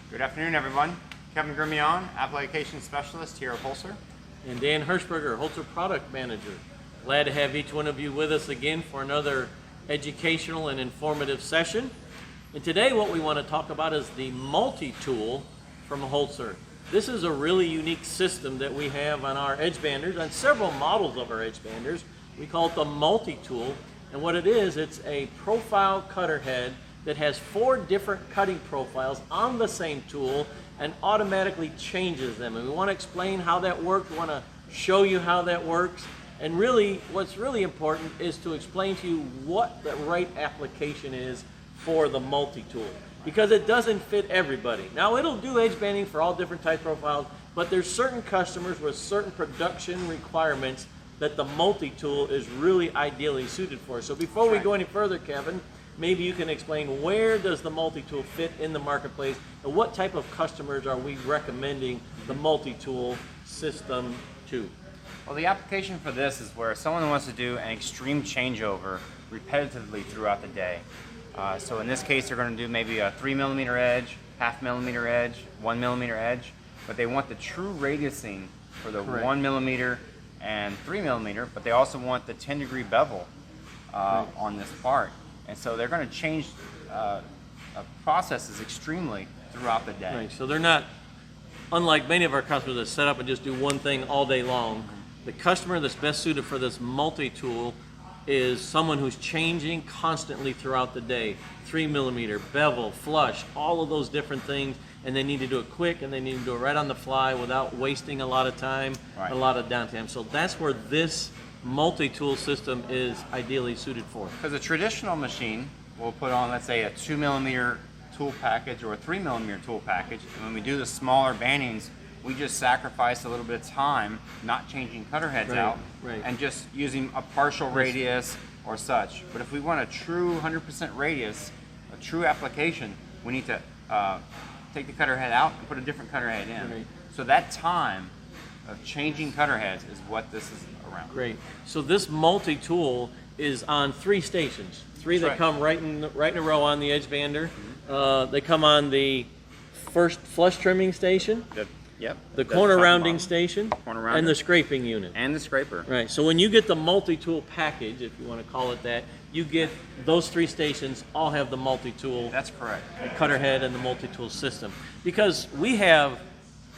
Good afternoon, everyone. Kevin Grimion, Application Specialist here at Holz-Her. And Dan Hirschberger, Holz-Her Product Manager. Glad to have each one of you with us again for another educational and informative session. And today what we want to talk about is the multi-tool from Holz-Her. This is a really unique system that we have on our edgebanders, on several models of our edgebanders. We call it the multi-tool. And what it is, it's a profile cutter head that has 4 different cutting profiles on the same tool and automatically changes them. And we want to explain how that works. We want to show you how that works. And really, what's really important is to explain to you what the right application is for the multi-tool, because it doesn't fit everybody. Now, it'll do edge banding for all different type profiles, but there's certain customers with certain production requirements that the multi-tool is really ideally suited for. So before we go any further, Kevin, maybe you can explain, where does the multi-tool fit in the marketplace, and what type of customers are we recommending the multi-tool system to? Well, the application for this is where someone wants to do an extreme changeover repetitively throughout the day. So in this case, they're going to do maybe a 3mm edge, half millimeter edge, 1mm edge, but they want the true radiusing for the 1mm and 3mm, but they also want the 10-degree bevel on this part. And so they're going to change processes extremely throughout the day. Right, so they're not, unlike many of our customers that set up and just do one thing all day long. The customer that's best suited for this multi-tool is someone who's changing constantly throughout the day. 3mm, bevel, flush, all of those different things, and they need to do it quick, and they need to do it right on the fly without wasting a lot of time, a lot of downtime. So that's where this multi-tool system is ideally suited for. Because a traditional machine will put on, let's say, a 2mm tool package or a 3mm tool package, and when we do the smaller bandings, we just sacrifice a little bit of time not changing cutter heads out and just using a partial radius or such. But if we want a true 100% radius, a true application, we need to take the cutter head out and put a different cutter head in. So that time of changing cutter heads is what this is around. Great. So this multi-tool is on 3 stations. 3 that come right in a row on the edgebander. They come on the first flush trimming station. The corner rounding station, and the scraping unit. And the scraper. Right, so when you get the multi-tool package, if you want to call it that, you get those 3 stations all have the multi-tool. That's correct. The cutter head and the multi-tool system. Because we have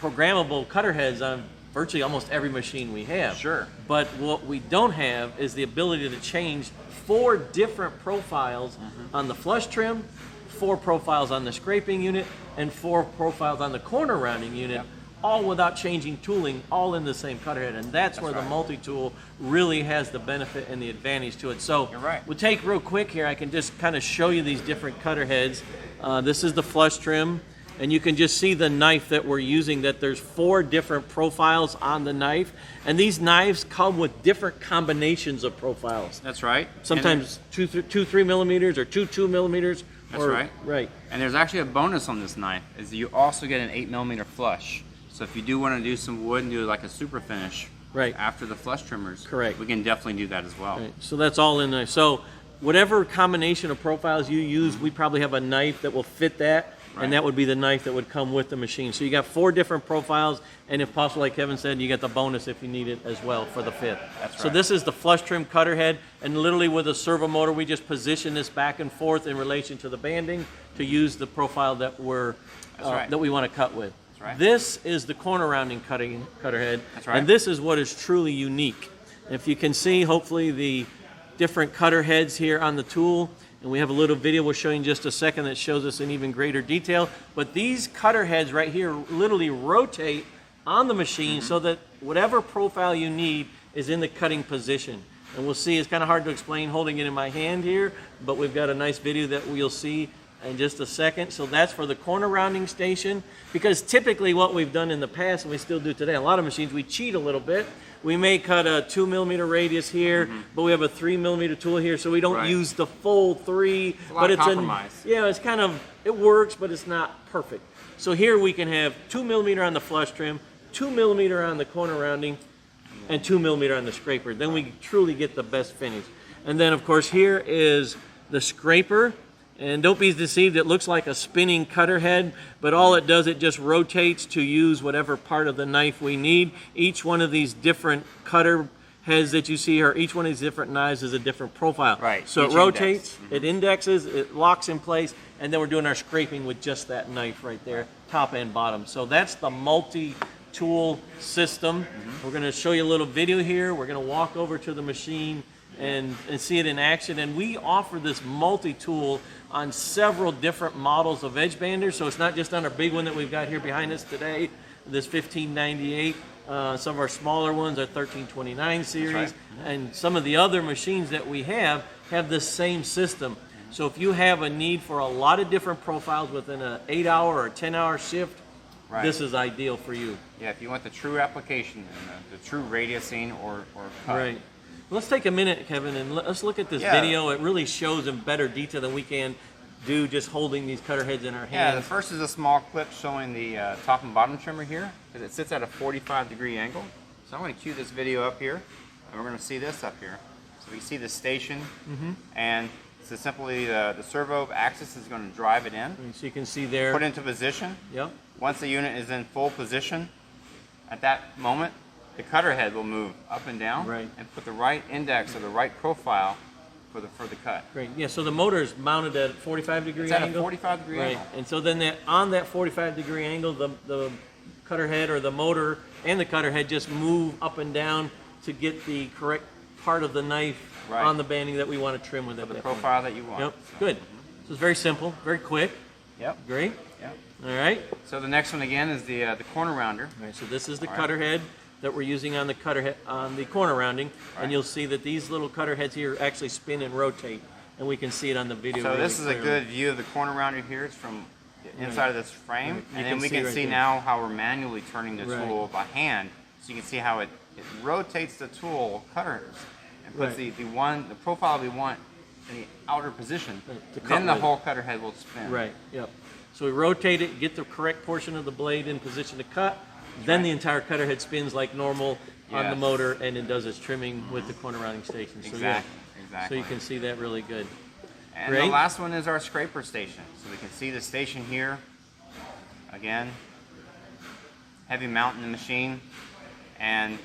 programmable cutter heads on virtually almost every machine we have. Sure. But what we don't have is the ability to change 4 different profiles on the flush trim, 4 profiles on the scraping unit, and 4 profiles on the corner rounding unit, all without changing tooling, all in the same cutter head. And that's where the multi-tool really has the benefit and the advantage to it. So we'll take real quick here, I can just kind of show you these different cutter heads. This is the flush trim, and you can just see the knife that we're using, that there's 4 different profiles on the knife. And these knives come with different combinations of profiles. That's right. Sometimes 2 3mm or 2 2mm. That's right. And there's actually a bonus on this knife, is you also get an 8mm flush. So if you do want to do some wood and do like a super finish after the flush trimmers, we can definitely do that as well. So that's all in there. So whatever combination of profiles you use, we probably have a knife that will fit that, and that would be the knife that would come with the machine. So you got 4 different profiles, and if possible, like Kevin said, you get the bonus if you need it as well for the fit. So this is the flush trim cutter head, and literally with a servo motor, we just position this back and forth in relation to the banding to use the profile that we're that we want to cut with. This is the corner rounding cutter head, and this is what is truly unique. If you can see, hopefully, the different cutter heads here on the tool, and we have a little video we'll show you in just a second that shows us in even greater detail. But these cutter heads right here literally rotate on the machine so that whatever profile you need is in the cutting position. And we'll see, it's kind of hard to explain holding it in my hand here, but we've got a nice video that we'll see in just a second. So that's for the corner rounding station, because typically what we've done in the past, and we still do today, a lot of machines, we cheat a little bit. We may cut a 2mm radius here, but we have a 3mm tool here, so we don't use the full 3. It's a lot of compromise. It's kind of, it works, but it's not perfect. So here we can have 2mm on the flush trim, 2mm on the corner rounding, and 2mm on the scraper. Then we truly get the best finish. And then of course here is the scraper. And don't be deceived, it looks like a spinning cutter head, but all it does, it just rotates to use whatever part of the knife we need. Each one of these different cutter heads that you see here, each one of these different knives is a different profile. Right. So it rotates, it indexes, it locks in place, and then we're doing our scraping with just that knife right there, top and bottom. So that's the multi-tool system. We're going to show you a little video here. We're going to walk over to the machine and see it in action. And we offer this multi-tool on several different models of edgebanders. So it's not just on our big one that we've got here behind us today, this 1598. Some of our smaller ones are 1329 series, right. and some of the other machines that we have this same system. So if you have a need for a lot of different profiles within an 8-hour or 10-hour shift, Right. this is ideal for you. Yeah, if you want the true application and the true radiusing or cut. Right. Let's take a minute, Kevin, and let's look at this video. It really shows in better detail than we can do just holding these cutter heads in our hands. Yeah, the first is a small clip showing the top and bottom trimmer here, because it sits at a 45-degree angle. So I'm going to cue this video up here, and we're going to see this up here. So we see the station, and so simply the servo axis is going to drive it in. And so you can see there. Put into position. Yep. Once the unit is in full position, at that moment, the cutter head will move up and down and put the right index or the right profile for the cut. Great. Yeah, so the motor is mounted at 45-degree angle. It's at a 45-degree angle. And so then on that 45-degree angle, the cutter head or the motor and the cutter head just move up and down to get the correct part of the knife on the banding that we want to trim with it. The profile that you want. Yep. Good. So it's very simple, very quick. Yep. Great. Yep. All right. So the next one again is the corner rounder. All right. So this is the cutter head that we're using on the cutter head on the corner rounding, and you'll see that these little cutter heads here actually spin and rotate, and we can see it on the video. So really this is clearly. A good view of the corner rounder here. It's from the inside of this frame, and then we can see there. now how we're manually turning the tool by hand. So you can see how it rotates the tool cutters and puts the profile we want in the outer position. Then the whole cutter head will spin. Right. Yep. So we rotate it, get the correct portion of the blade in position to cut. Then the entire cutter head spins like normal on the motor, and it does its trimming with the corner rounding station. So Exactly. So you can see that really good. And the last one is our scraper station. So we can see the station here. Again, heavy mount in the machine, and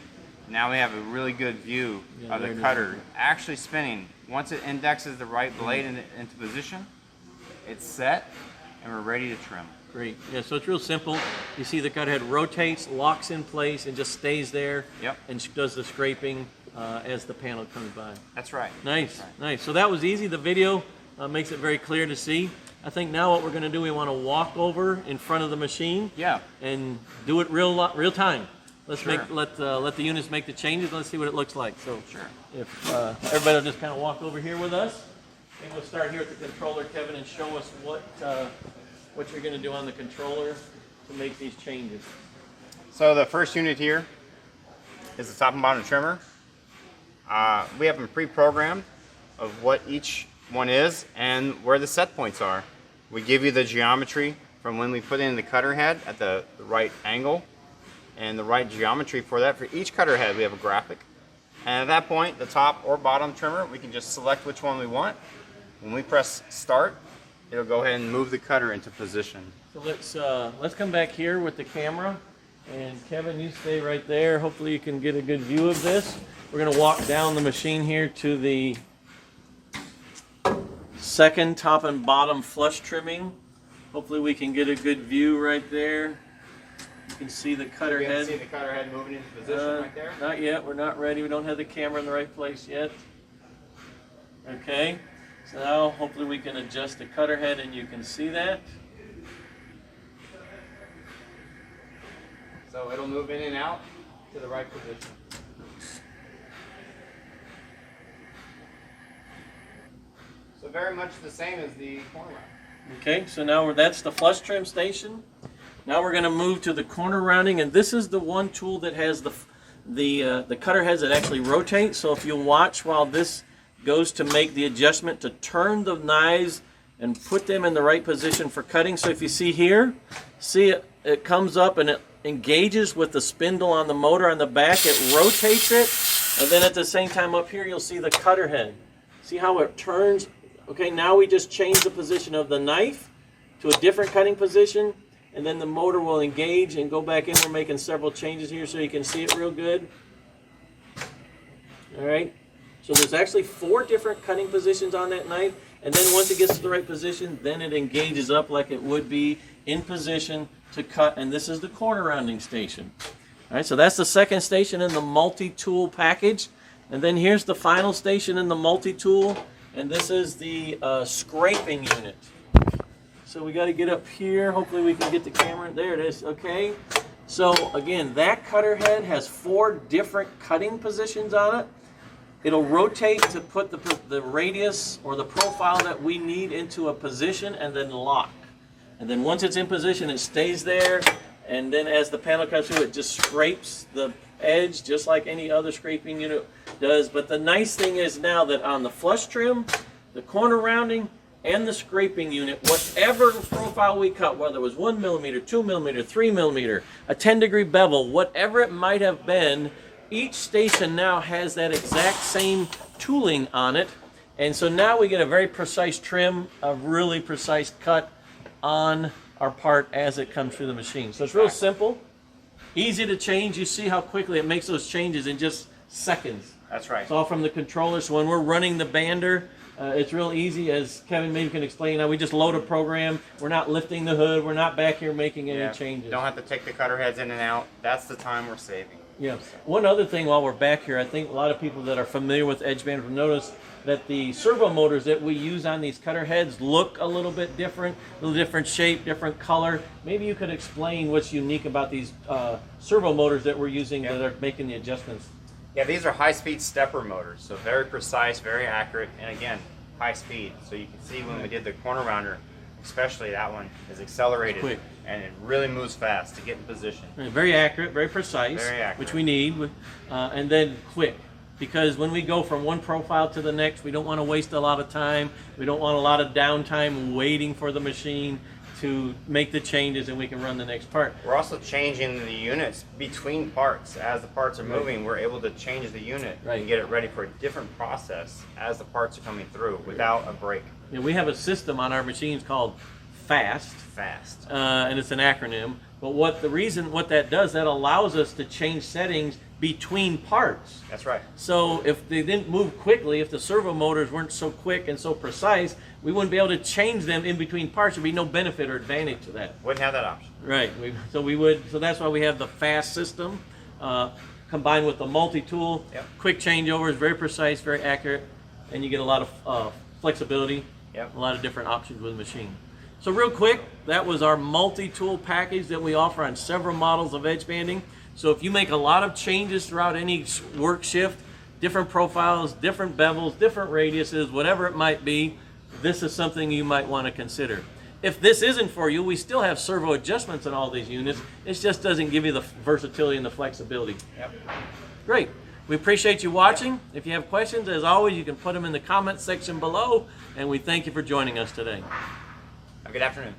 now we have a really good view of the cutter actually spinning. Once it indexes the right blade into position, it's set, and we're ready to trim. Great. Yeah, so it's real simple. You see the cutter head rotates, locks in place, and just stays there. Yep. And does the scraping as the panel comes by. That's right. Nice, nice. So that was easy. The video makes it very clear to see. I think now what we're going to do, we want to walk over in front of the machine. Yeah. And do it real time. Let's let the units make the changes. Let's see what it looks like. So if everybody will just kind of walk over here with us, and we'll start here at the controller, Kevin, and show us what you're going to do on the controller to make these changes. So the first unit here is the top and bottom trimmer. We have them pre-programmed of what each one is and where the set points are. We give you the geometry from when we put in the cutter head at the right angle and the right geometry for that. For each cutter head we have a graphic, and at that point the top or bottom trimmer, we can just select which one we want. When we press start, it'll go ahead and move the cutter into position. So let's come back here with the camera, and Kevin, you stay right there. Hopefully you can get a good view of this. We're going to walk down the machine here to the second top and bottom flush trimming. Hopefully we can get a good view right there. You can see the cutter head. You can see the cutter head moving into position right there? Not yet. We're not ready. We don't have the camera in the right place yet. Okay. So now hopefully we can adjust the cutter head and you can see that. So it'll move in and out to the right position. So very much the same as the corner round. Okay, so now that's the flush trim station. Now we're going to move to the corner rounding, and this is the one tool that has the cutter heads that actually rotate. So if you watch while this goes to make the adjustment to turn the knives and put them in the right position for cutting. So if you see here, see it comes up and it engages with the spindle on the motor on the back. It rotates it, and then at the same time up here you'll see the cutter head. See how it turns Okay, now we just change the position of the knife to a different cutting position, and then the motor will engage and go back in. We're making several changes here so you can see it real good. All right, so there's actually 4 different cutting positions on that knife, and then once it gets to the right position, then it engages up like it would be in position to cut, and this is the corner rounding station. All right, so that's the second station in the multi-tool package, and then here's the final station in the multi-tool, and this is the scraping unit. So we got to get up here. Hopefully we can get the camera. There it is. Okay. So again, that cutter head has 4 different cutting positions on it. It'll rotate to put the radius or the profile that we need into a position and then lock. And then once it's in position, it stays there. And then as the panel comes through, it just scrapes the edge just like any other scraping unit does. But the nice thing is now that on the flush trim, the corner rounding, and the scraping unit, whatever profile we cut, whether it was 1 millimeter, 2 millimeter, 3 millimeter, a 10-degree bevel, whatever it might have been, each station now has that exact same tooling on it. And so now we get a very precise trim, a really precise cut on our part as it comes through the machine. So it's real simple, easy to change. You see how quickly it makes those changes in just seconds. That's right. It's all from the controller. So when we're running the bander, it's real easy, as Kevin maybe can explain. Now we just load a program. We're not lifting the hood. We're not back here making any changes. Don't have to take the cutter heads in and out. That's the time we're saving. Yeah. One other thing while we're back here, I think a lot of people that are familiar with Edgebanders will notice that the servo motors that we use on these cutter heads look a little bit different, a little different shape, different color. Maybe you could explain what's unique about these servo motors that we're using that are making the adjustments. Yeah, these are high-speed stepper motors, so very precise, very accurate, and again, high speed. So you can see when we did the corner rounder, especially that one is accelerated, quick, and it really moves fast to get in position. Very accurate, very precise, which we need, and then quick. Because when we go from one profile to the next, we don't want to waste a lot of time. We don't want a lot of downtime waiting for the machine to make the changes, and we can run the next part. We're also changing the units between parts. As the parts are moving, we're able to change the unit and get it ready for a different process as the parts are coming through without a break. Yeah, we have a system on our machines called FAST. And it's an acronym. But what that does, that allows us to change settings between parts. That's right. So if they didn't move quickly, if the servo motors weren't so quick and so precise, we wouldn't be able to change them in between parts. There'd be no benefit or advantage to that. Wouldn't have that option. Right. So that's why we have the FAST system combined with the multi-tool. Quick changeovers, very precise, very accurate, and you get a lot of flexibility. A lot of different options with the machine. So real quick, that was our multi-tool package that we offer on several models of edge banding. So if you make a lot of changes throughout any work shift, different profiles, different bevels, different radiuses, whatever it might be, this is something you might want to consider. If this isn't for you, we still have servo adjustments on all these units. It just doesn't give you the versatility and the flexibility. Great. We appreciate you watching. If you have questions, as always, you can put them in the comments section below, and we thank you for joining us today. Good afternoon.